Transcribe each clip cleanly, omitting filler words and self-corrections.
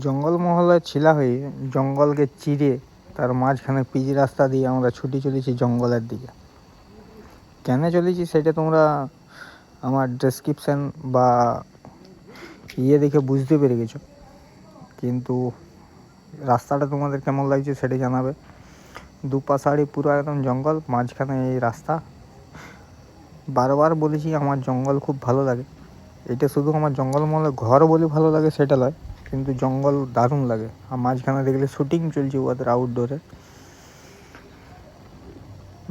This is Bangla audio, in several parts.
জঙ্গলমহলে ছিলা হয়ে জঙ্গলকে চিরে তার মাঝখানে পিচ রাস্তা দিয়ে আমরা ছুটে চলেছি জঙ্গলের দিকে। কেন চলেছি সেটা তোমরা আমার ডেসক্রিপশান বা দেখে বুঝতে পেরে গেছো, কিন্তু রাস্তাটা তোমাদের কেমন লাগছে সেটা জানাবে। দুপাশাড়ি পুরো একদম জঙ্গল, মাঝখানে এই রাস্তা। বারবার বলেছি আমার জঙ্গল খুব ভালো লাগে। এটা শুধু আমার জঙ্গলমহলে ঘর বলে ভালো লাগে সেটা নয়, কিন্তু জঙ্গল দারুণ লাগে। আর মাঝখানে দেখলে শুটিং চলছে ওদের আউটডোরে।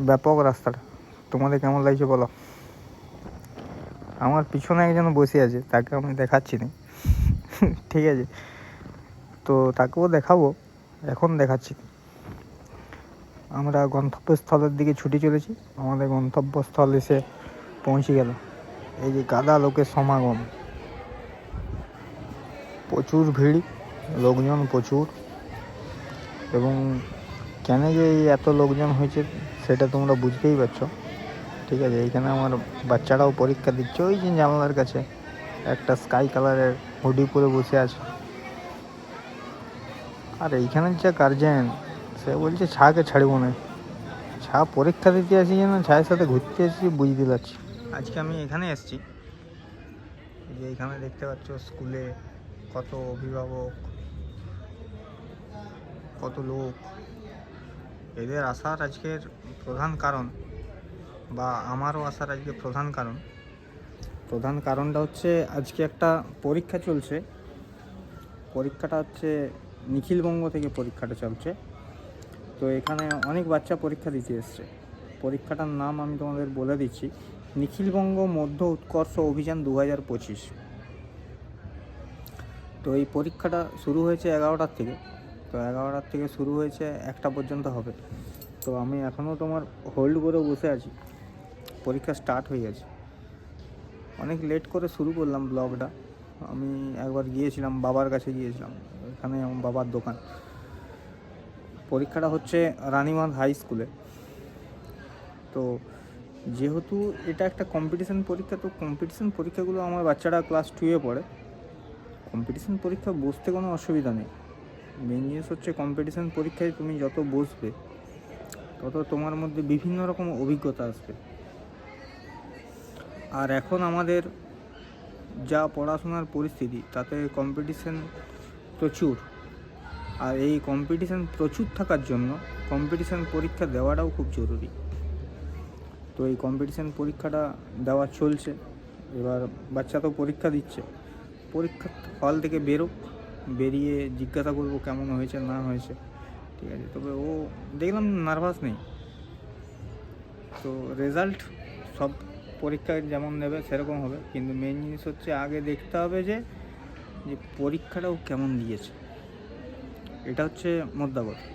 ব্যাপক রাস্তাটা, তোমাদের কেমন লাগছে বলো। আমার পিছনে একজন বসে আছে, তাকে আমি দেখাচ্ছি না, ঠিক আছে? তো তাকেও দেখাবো, এখন দেখাচ্ছি। আমরা গন্তব্যস্থলের দিকে ছুটে চলেছি। আমাদের গন্তব্যস্থল এসে পৌঁছে গেল। এই যে গাদা লোকের সমাগম, প্রচুর ভিড়, লোকজন প্রচুর। এবং কেন যে এত লোকজন হয়েছে সেটা তোমরা বুঝতেই পারছো, ঠিক আছে? এইখানে আমার বাচ্চারাও পরীক্ষা দিচ্ছে। ওই যে জানলার কাছে একটা স্কাই কালারের হুডি পরে বসে আছে। আর এইখানের যে গার্জেন, সে বলছে ছাকে ছাড়ব না। ছা পরীক্ষা দিতে আসি যেন ছায়ের সাথে ঘুরতে এসেছি বুঝতে পারছি। আজকে আমি এখানে এসেছি, যে এখানে দেখতে পাচ্ছ স্কুলে কত অভিভাবক, কত লোক। এদের আসার আজকের প্রধান কারণ, বা আমারও আসার আজকে প্রধান কারণটা হচ্ছে আজকে একটা পরীক্ষা চলছে। পরীক্ষাটা হচ্ছে নিখিলবঙ্গ থেকে পরীক্ষাটা চলছে। তো এখানে অনেক বাচ্চা পরীক্ষা দিতে এসছে। পরীক্ষাটার নাম আমি তোমাদের বলে দিচ্ছি, নিখিলবঙ্গ মধ্য উৎকর্ষ অভিযান 2025। তো এই পরীক্ষাটা শুরু হয়েছে 11টার থেকে। তো 11টার থেকে শুরু হয়েছে 1টা পর্যন্ত হবে। তো আমি এখনও তোমার হোল্ড করে বসে আছি, পরীক্ষা স্টার্ট হয়ে গেছে। অনেক লেট করে শুরু করলাম ব্লগটা। আমি একবার গিয়েছিলাম, বাবার কাছে গিয়েছিলাম, এখানে আমার বাবার দোকান। পরীক্ষাটা হচ্ছে রানীবাঁধ হাই স্কুলে। তো যেহেতু এটা একটা কম্পিটিশান পরীক্ষা, তো কম্পিটিশান পরীক্ষাগুলো আমার বাচ্চারা ক্লাস 2-এ পড়ে। কম্পিটিশান পরীক্ষা বসতে কোনো অসুবিধা নেই। মেন জিনিস হচ্ছে কম্পিটিশান পরীক্ষায় তুমি যত বসবে তত তোমার মধ্যে বিভিন্ন রকম অভিজ্ঞতা আসবে। আর এখন আমাদের যা পড়াশোনার পরিস্থিতি, তাতে কম্পিটিশান প্রচুর। আর এই কম্পিটিশান প্রচুর থাকার জন্য কম্পিটিশান পরীক্ষা দেওয়াটাও খুব জরুরি। তো এই কম্পিটিশান পরীক্ষাটা দেওয়া চলছে। এবার বাচ্চা তো পরীক্ষা দিচ্ছে, পরীক্ষার হল থেকে বেরিয়ে জিজ্ঞাসা করবো কেমন হয়েছে না হয়েছে, ঠিক আছে? তবে ও দেখলাম নার্ভাস নেই। তো রেজাল্ট সব পরীক্ষায় যেমন নেবে সেরকম হবে, কিন্তু মেন জিনিস হচ্ছে আগে দেখতে হবে যে পরীক্ষাটাও কেমন দিয়েছে, এটা হচ্ছে মোদ্দা কথা।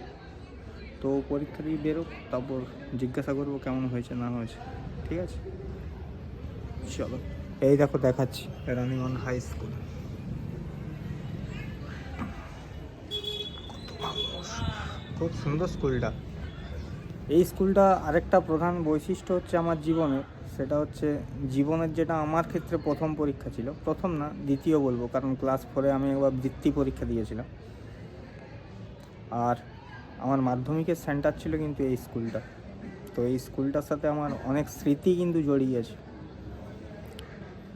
তো পরীক্ষা দিয়ে তারপর জিজ্ঞাসা করবো কেমন হয়েছে না হয়েছে, ঠিক আছে? চলো, এই দেখো দেখাচ্ছি রানীগঞ্জ হাই স্কুল। খুব সুন্দর স্কুলটা। এই স্কুলটা আরেকটা প্রধান বৈশিষ্ট্য হচ্ছে আমার জীবনের, সেটা হচ্ছে জীবনের যেটা আমার ক্ষেত্রে প্রথম পরীক্ষা ছিল। প্রথম না, দ্বিতীয় বলবো, কারণ ক্লাস 4-এ আমি একবার বৃত্তি পরীক্ষা দিয়েছিলাম। আর আমার মাধ্যমিকের সেন্টার ছিল কিন্তু এই স্কুলটা। তো এই স্কুলটার সাথে আমার অনেক স্মৃতি কিন্তু জড়িয়ে আছে।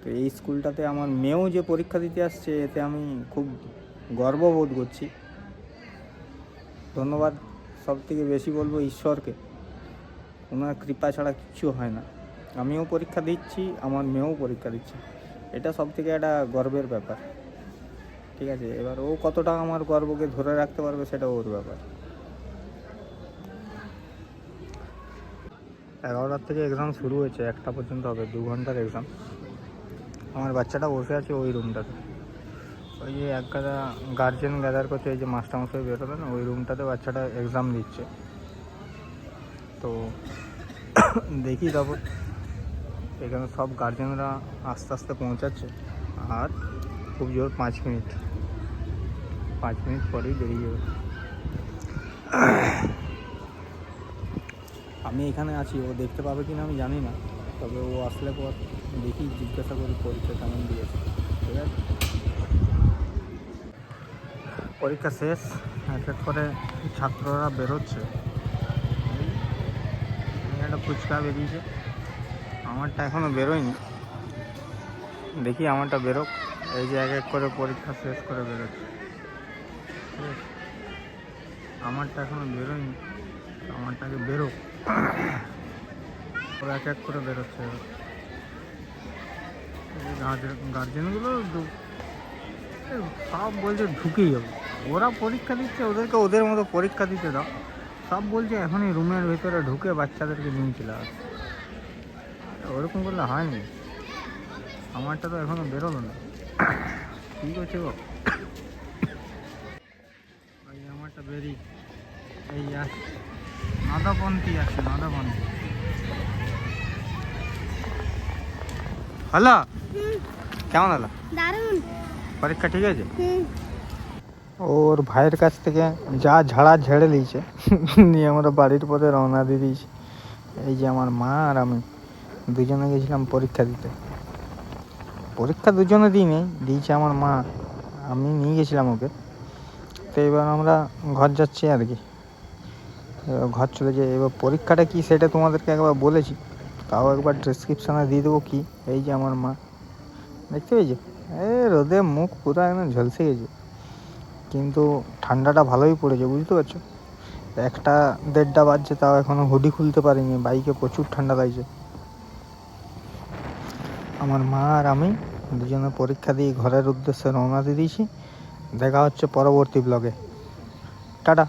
তো এই স্কুলটাতে আমার মেয়েও যে পরীক্ষা দিতে আসছে, এতে আমি খুব গর্ববোধ করছি। ধন্যবাদ সব থেকে বেশি বলবো ঈশ্বরকে, ওনার কৃপা ছাড়া কিচ্ছু হয় না। আমিও পরীক্ষা দিচ্ছি, আমার মেয়েও পরীক্ষা দিচ্ছে, এটা সব থেকে একটা গর্বের ব্যাপার, ঠিক আছে? এবার ও কতটা আমার গর্বকে ধরে রাখতে পারবে সেটা ওর ব্যাপার। 11টার থেকে এক্সাম শুরু হয়েছে, 1টা পর্যন্ত হবে, 2 ঘন্টার এক্সাম। আমার বাচ্চাটা বসে আছে ওই রুমটাতে। ওই যে এক গার্জেন গ্যাদার করছে, এই যে মাস্টারমশাই বেরোবে না, ওই রুমটাতে বাচ্চাটা এক্সাম দিচ্ছে। তো দেখি তারপর এখানে সব গার্জেনরা আস্তে আস্তে পৌঁছাচ্ছে। আর খুব জোর 5 মিনিট পরেই বেরিয়ে যাবে। আমি এখানে আছি, ও দেখতে পাবে কিনা আমি জানি না, তবে ও আসলে পর দেখি, জিজ্ঞাসা করি পরীক্ষা কেমন দিয়েছে, ঠিক আছে? পরীক্ষা শেষ, এক এক করে ছাত্ররা বেরোচ্ছে। একটা ফুচকা বেরিয়েছে, আমারটা এখনও বেরোয়নি, দেখি আমারটা বেরোক। এই যে এক এক করে পরীক্ষা শেষ করে বেরোচ্ছে, ঠিক আছে? আমারটা এখনও বেরোয়নি, আমারটাকে বেরোক, ওরা এক এক করে বেরোচ্ছে। গার্জেনগুলো সব বলছে ঢুকেই যাবো, ওরা পরীক্ষা দিচ্ছে, ওদেরকে ওদের মতো পরীক্ষা দিতে দাও। সব বলছে এখনই রুমের ভিতরে ঢুকে বাচ্চাদেরকে নিয়ে চলে আসে। ওরকম করলে হয়নি, আমারটা তো এখনো বেরোলো না। কী করছে গো? ওই আমারটা বেরিয়ে এই আসে, নদাপন্থী আছে, নদাপন্থী। হ্যালো, কেমন হলো দারুণ পরীক্ষা? ঠিক আছে। ওর ভাইয়ের কাছ থেকে যা ঝাড়া ঝেড়ে দিয়েছে, নিয়ে আমরা বাড়ির পথে রওনা দিয়ে দিয়েছি। এই যে আমার মা আর আমি দুজনে গেছিলাম পরীক্ষা দিতে। পরীক্ষা দুজনে দিই নেই, দিয়েছে আমার মা, আমি নিয়ে গেছিলাম ওকে। তো এবার আমরা ঘর যাচ্ছি আর কি, ঘর চলে যাই। এবার পরীক্ষাটা কি সেটা তোমাদেরকে একবার বলেছি, তাও একবার ডেসক্রিপশানে দিয়ে দেবো। কি, এই যে আমার মা, দেখতে পেয়েছো? রোদে মুখ পুরো একদম ঝলসে গেছে, কিন্তু ঠান্ডাটা ভালোই পড়েছে, বুঝতে পারছো? 1টা 1:30 বাজছে, তাও এখনও হুডি খুলতে পারিনি, বাইকে প্রচুর ঠান্ডা লাগছে। আমার মা আর আমি দুজনে পরীক্ষা দিয়ে ঘরের উদ্দেশ্যে রওনা দিয়ে দিয়েছি। দেখা হচ্ছে পরবর্তী ব্লগে। টাটা।